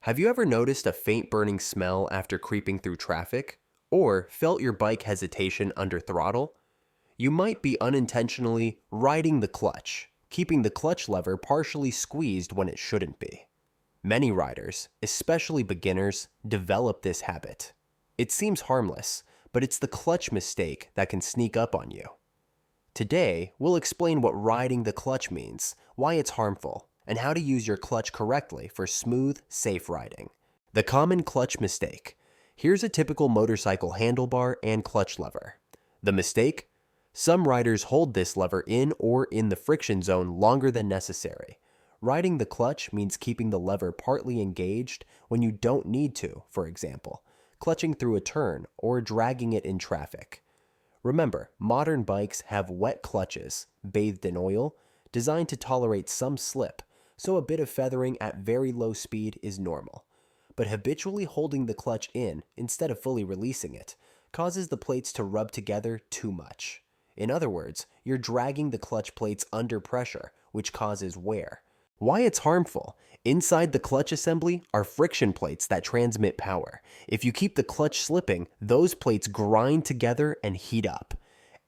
Have you ever noticed a faint burning smell after creeping through traffic? Or felt your bike hesitation under throttle? You might be unintentionally riding the clutch, keeping the clutch lever partially squeezed when it shouldn't be. Many riders, especially beginners, develop this habit. It seems harmless, but it's the clutch mistake that can sneak up on you. Today, we'll explain what riding the clutch means, why it's harmful, and how to use your clutch correctly for smooth, safe riding. The common clutch mistake. Here's a typical motorcycle handlebar and clutch lever. The mistake? Some riders hold this lever in or in the friction zone longer than necessary. Riding the clutch means keeping the lever partly engaged when you don't need to, for example, clutching through a turn or dragging it in traffic. Remember, modern bikes have wet clutches, bathed in oil, designed to tolerate some slip, so a bit of feathering at very low speed is normal. But habitually holding the clutch in instead of fully releasing it causes the plates to rub together too much. In other words, you're dragging the clutch plates under pressure, which causes wear. Why it's harmful? Inside the clutch assembly are friction plates that transmit power. If you keep the clutch slipping, those plates grind together and heat up.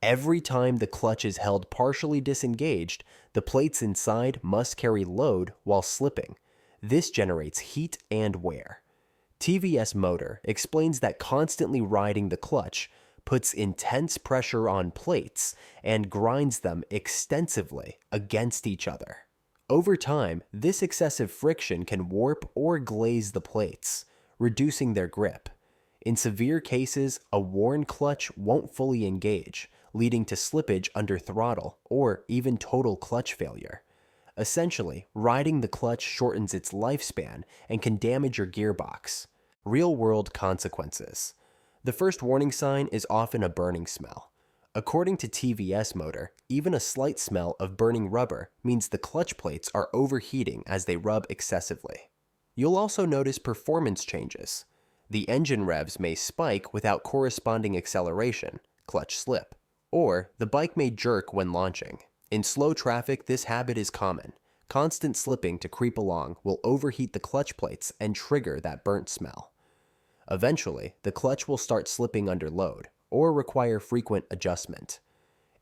Every time the clutch is held partially disengaged, the plates inside must carry load while slipping. This generates heat and wear. TVS Motor explains that constantly riding the clutch puts intense pressure on plates and grinds them extensively against each other. Over time, this excessive friction can warp or glaze the plates, reducing their grip. In severe cases, a worn clutch won't fully engage, leading to slippage under throttle or even total clutch failure. Essentially, riding the clutch shortens its lifespan and can damage your gearbox. Real-world consequences. The first warning sign is often a burning smell. According to TVS Motor, even a slight smell of burning rubber means the clutch plates are overheating as they rub excessively. You'll also notice performance changes. The engine revs may spike without corresponding acceleration, clutch slip, or the bike may jerk when launching. In slow traffic, this habit is common. Constant slipping to creep along will overheat the clutch plates and trigger that burnt smell. Eventually, the clutch will start slipping under load or require frequent adjustment.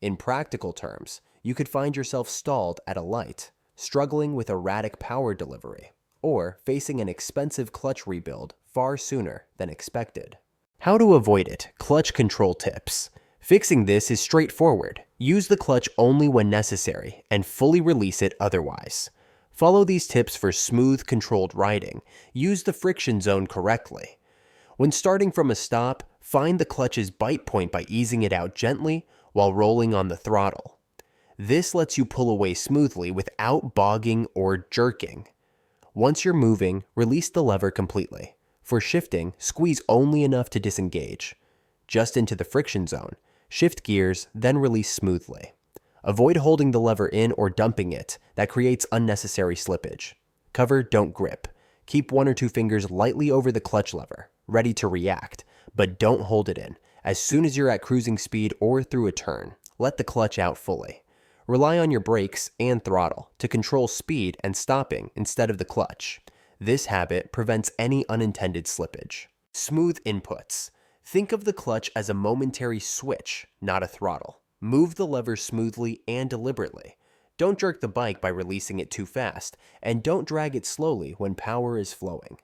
In practical terms, you could find yourself stalled at a light, struggling with erratic power delivery, or facing an expensive clutch rebuild far sooner than expected. How to avoid it? Clutch control tips. Fixing this is straightforward. Use the clutch only when necessary and fully release it otherwise. Follow these tips for smooth, controlled riding. Use the friction zone correctly. When starting from a stop, find the clutch's bite point by easing it out gently while rolling on the throttle. This lets you pull away smoothly without bogging or jerking. Once you're moving, release the lever completely. For shifting, squeeze only enough to disengage. Just into the friction zone. Shift gears, then release smoothly. Avoid holding the lever in or dumping it. That creates unnecessary slippage. Cover, don't grip. Keep one or two fingers lightly over the clutch lever, ready to react, but don't hold it in. As soon as you're at cruising speed or through a turn, let the clutch out fully. Rely on your brakes and throttle to control speed and stopping instead of the clutch. This habit prevents any unintended slippage. Smooth inputs. Think of the clutch as a momentary switch, not a throttle. Move the lever smoothly and deliberately. Don't jerk the bike by releasing it too fast, and don't drag it slowly when power is flowing.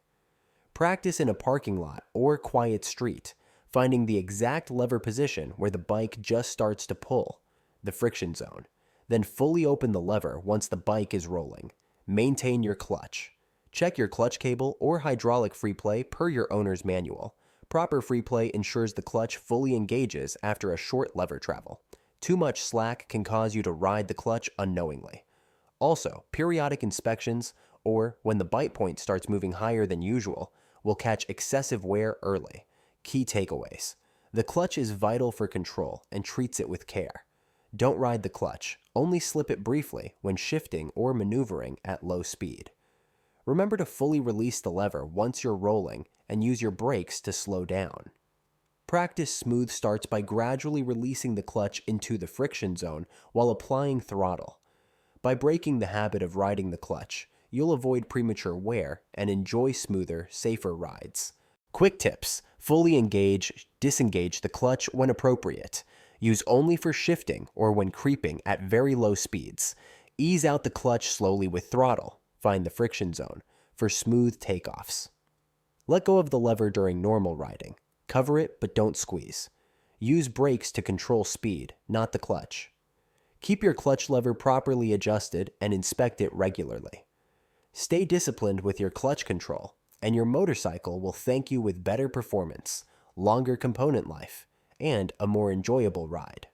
Practice in a parking lot or quiet street, finding the exact lever position where the bike just starts to pull, the friction zone. Then fully open the lever once the bike is rolling. Maintain your clutch. Check your clutch cable or hydraulic free play per your owner's manual. Proper free play ensures the clutch fully engages after a short lever travel. Too much slack can cause you to ride the clutch unknowingly. Also, periodic inspections, or when the bite point starts moving higher than usual, will catch excessive wear early. Key takeaways. The clutch is vital for control and treats it with care. Don't ride the clutch, only slip it briefly when shifting or maneuvering at low speed. Remember to fully release the lever once you're rolling and use your brakes to slow down. Practice smooth starts by gradually releasing the clutch into the friction zone while applying throttle. By breaking the habit of riding the clutch, you'll avoid premature wear and enjoy smoother, safer rides. Quick tips: fully disengage the clutch when appropriate. Use only for shifting or when creeping at very low speeds. Ease out the clutch slowly with throttle. Find the friction zone for smooth takeoffs. Let go of the lever during normal riding. Cover it, but don't squeeze. Use brakes to control speed, not the clutch. Keep your clutch lever properly adjusted and inspect it regularly. Stay disciplined with your clutch control, and your motorcycle will thank you with better performance, longer component life, and a more enjoyable ride.